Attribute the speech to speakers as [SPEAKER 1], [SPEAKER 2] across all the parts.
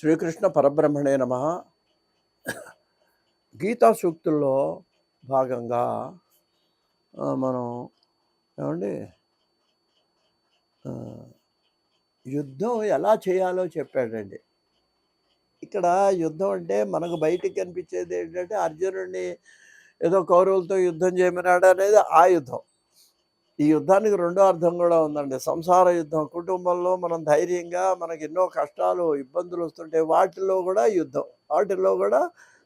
[SPEAKER 1] శ్రీకృష్ణ పరబ్రహ్మణే నమః. గీతా సూక్తుల్లో భాగంగా మనం ఏమండి యుద్ధం ఎలా చేయాలో చెప్పాడండి. ఇక్కడ యుద్ధం అంటే మనకు బయటికి కనిపించేది ఏంటంటే అర్జునుడిని ఏదో కౌరవులతో యుద్ధం చేయమన్నాడు అనేది ఆ యుద్ధం. ఈ యుద్ధానికి రెండో అర్థం కూడా ఉందండి. సంసార యుద్ధం. కుటుంబంలో మనం ధైర్యంగా మనకి ఎన్నో కష్టాలు ఇబ్బందులు వస్తుంటే వాటిల్లో కూడా యుద్ధం. వాటిల్లో కూడా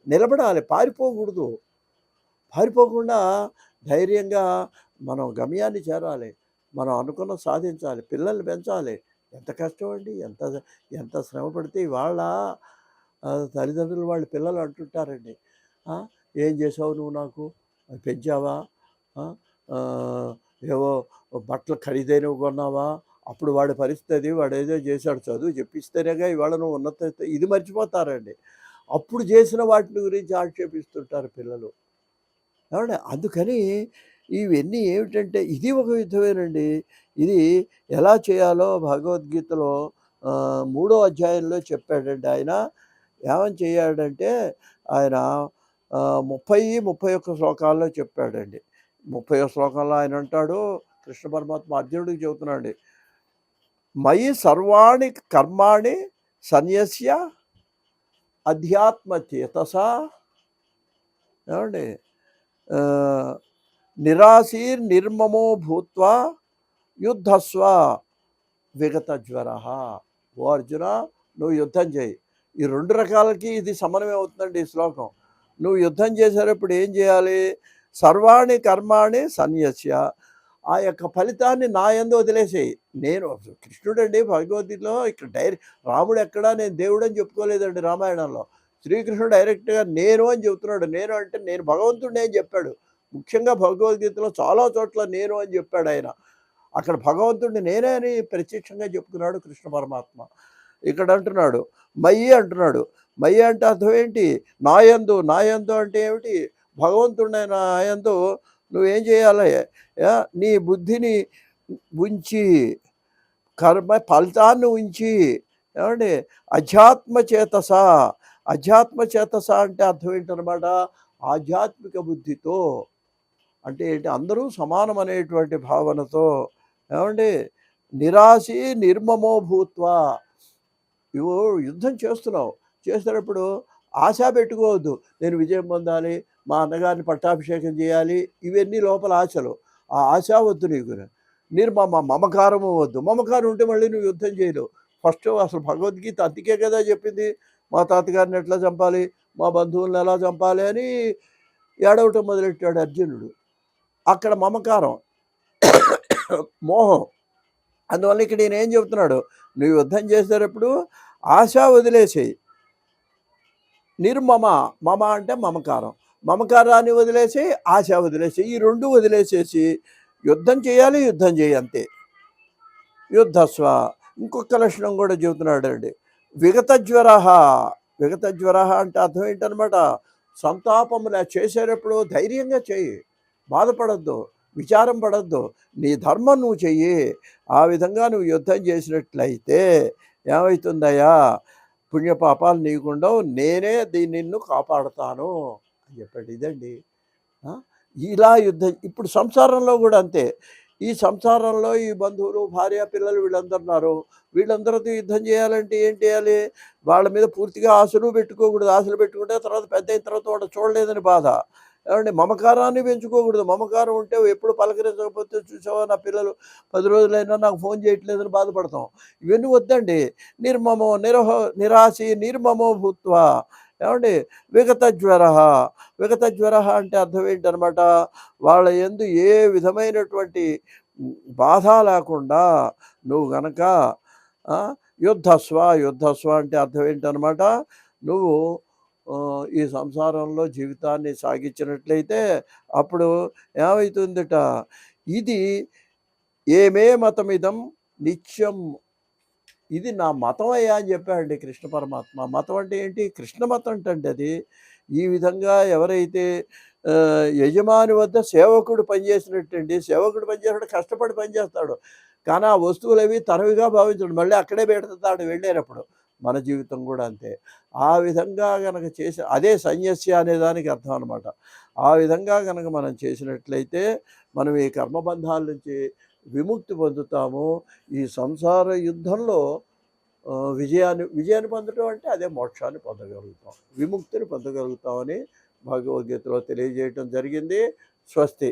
[SPEAKER 1] నిలబడాలి, పారిపోకూడదు. పారిపోకుండా ధైర్యంగా మనం గమ్యాన్ని చేరాలి. మనం అనుకున్న సాధించాలి. పిల్లల్ని పెంచాలి. ఎంత కష్టం అండి. ఎంత ఎంత శ్రమ పడితే ఇవాళ తల్లిదండ్రులు వాళ్ళ పిల్లలు అంటుంటారండి, ఏం చేసావు నువ్వు, నాకు పెంచావా, ఏవో బట్టలు ఖరీదైనవి కొన్నావా, అప్పుడు వాడి పరిస్థితి వాడు ఏదో చేశాడు, చదువు చెప్పిస్తేనేగా ఇవాళ నువ్వు ఉన్నత ఇది మర్చిపోతారండి. అప్పుడు చేసిన వాటిని గురించి ఆక్షేపిస్తుంటారు పిల్లలు. ఏమంటే అందుకని ఇవన్నీ ఏమిటంటే ఇది ఒక యుద్ధమేనండి. ఇది ఎలా చేయాలో భగవద్గీతలో 3వ అధ్యాయంలో చెప్పాడండి. ఆయన ఏమని చేయాడంటే ఆయన 30-31 శ్లోకాల్లో చెప్పాడండి. 30వ శ్లోకంలో ఆయన అంటాడు, కృష్ణ పరమాత్మ అర్జునుడికి చెబుతున్నాడు, మయి సర్వాణి కర్మాణి సన్యస్య అధ్యాత్మచేతసా, ఏమండి నిరాశీర్ నిర్మమో భూత్వా యుద్ధస్వ విగత జ్వర. ఓ అర్జున, నువ్వు యుద్ధం చేయి. ఈ రెండు రకాలకి ఇది సమన్వయం అవుతుందండి ఈ శ్లోకం. నువ్వు యుద్ధం చేసేటప్పుడు ఏం చేయాలి? సర్వాణి కర్మాణి సన్యస్య, ఆ యొక్క ఫలితాన్ని నా యందు వదిలేసేయి. నేను కృష్ణుడండి భగవద్గీతలో ఇక్కడ రాముడు ఎక్కడా నేను దేవుడు అని చెప్పుకోలేదండి. రామాయణంలో శ్రీకృష్ణుడు డైరెక్ట్గా నేను అని చెబుతున్నాడు. నేను అంటే నేను భగవంతుడిని అని చెప్పాడు. ముఖ్యంగా భగవద్గీతలో చాలా చోట్ల నేను అని చెప్పాడు ఆయన. అక్కడ భగవంతుడిని నేనే అని ప్రత్యక్షంగా చెప్తున్నాడు కృష్ణ పరమాత్మ. ఇక్కడ అంటున్నాడు మయ్యి అంటున్నాడు. మయ్యి అంటే అర్థం ఏంటి? నాయందు. నాయందు అంటే ఏమిటి? భగవంతుడిని నాయందు నువ్వేం చేయాలి? నీ బుద్ధిని ఉంచి, కర్మ ఫలితాన్ని ఉంచి, ఏమండి అధ్యాత్మచేతస. అధ్యాత్మచేతస అంటే అర్థం ఏంటనమాట? ఆధ్యాత్మిక బుద్ధితో. అంటే ఏంటి? అందరూ సమానం అనేటువంటి భావనతో, ఏమండి నిరాశి నిర్మమో భూత్వా. ఇవో యుద్ధం చేస్తున్నావు, చేసేటప్పుడు ఆశ పెట్టుకోవద్దు. నేను విజయం పొందాలి, మా అన్నగారిని పట్టాభిషేకం చేయాలి, ఇవన్నీ లోపల ఆశలు. ఆ ఆశ వద్దు నీకు. మమకారము వద్దు. మమకారం ఉంటే మళ్ళీ నువ్వు యుద్ధం చేయలేవు. ఫస్ట్ అసలు భగవద్గీత అందుకే కదా చెప్పింది, మా తాతగారిని ఎట్లా చంపాలి, మా బంధువులను ఎలా చంపాలి అని ఏడవటం మొదలెట్టాడు అర్జునుడు. అక్కడ మమకారం, మోహం. అందువల్ల ఇక్కడ ఈయన ఏం చెబుతున్నాడు? నువ్వు యుద్ధం చేసేటప్పుడు ఆశ వదిలేసేయి. నిర్మమ, మమ అంటే మమకారం, మమకారాన్ని వదిలేసి ఆశ వదిలేసి, ఈ రెండు వదిలేసేసి యుద్ధం చేయాలి. యుద్ధం చేయి అంతే. యుద్ధస్వ. ఇంకొక లక్షణం కూడా చెబుతున్నాడు అండి, విగత జ్వర. విగత జ్వర అంటే అర్థం ఏంటనమాట? సంతాపములా చేసేటప్పుడు ధైర్యంగా చెయ్యి, బాధపడద్దు, విచారం పడద్దు, నీ ధర్మం నువ్వు చెయ్యి. ఆ విధంగా నువ్వు యుద్ధం చేసినట్లయితే ఏమవుతుందయ్యా? పుణ్యపాపాలు నీకుండవు, నేనే నిన్ను కాపాడుతాను అని చెప్పాడు. ఇదండి ఇలా యుద్ధం. ఇప్పుడు సంసారంలో కూడా అంతే. ఈ సంసారంలో ఈ బంధువులు, భార్య, పిల్లలు వీళ్ళందరున్నారు. వీళ్ళందరితో యుద్ధం చేయాలంటే ఏం చేయాలి? వాళ్ళ మీద పూర్తిగా ఆశలు పెట్టుకోకూడదు. ఆశలు పెట్టుకుంటే తర్వాత పెద్ద అయిన తర్వాత వాడు చూడలేదని బాధ. ఏమంటే మమకారాన్ని పెంచుకోకూడదు. మమకారం ఉంటే ఎప్పుడు పలకరించకపోతే, చూసావా నా పిల్లలు 10 రోజులైనా నాకు ఫోన్ చేయట్లేదని బాధపడతాం. ఇవన్నీ వద్దండి. నిర్మమో నిరాశి నిర్మమో భూత్వా, ఏమండి విగత జ్వర. విగత జ్వర అంటే అర్థం ఏంటనమాట? వాళ్ళ యందు ఏ విధమైనటువంటి బాధ లేకుండా నువ్వు గనక యుద్ధస్వ. యుద్ధస్వ అంటే అర్థం ఏంటనమాట? నువ్వు ఈ సంసారంలో జీవితాన్ని సాగించినట్లయితే అప్పుడు ఏమవుతుందట? ఇది ఏమే మతమిదం నిత్యం, ఇది నా మతం అయ్యా అని చెప్పాడండి కృష్ణ పరమాత్మ. మతం అంటే ఏంటి? కృష్ణ మతం అంటే అది. ఈ విధంగా ఎవరైతే యజమాని వద్ద సేవకుడు పనిచేసినట్టండి. సేవకుడు పనిచేసినట్టు కష్టపడి పనిచేస్తాడు, కానీ ఆ వస్తువులు అవి తనవిగా భావించడు, మళ్ళీ అక్కడే పెడతాడు వెళ్ళేటప్పుడు. మన జీవితం కూడా అంతే. ఆ విధంగా గనక చేసి అదే సన్యస్య అనే దానికి అర్థం అనమాట. ఆ విధంగా గనక మనం చేసినట్లయితే మనం ఈ కర్మబంధాల నుంచి విముక్తి పొందుతాము. ఈ సంసార యుద్ధంలో విజయాన్ని పొందడం అంటే అదే మోక్షాన్ని పొందగలుగుతాం, విముక్తిని పొందగలుగుతామని భగవద్గీతలో తెలియజేయటం జరిగింది. స్వస్తి.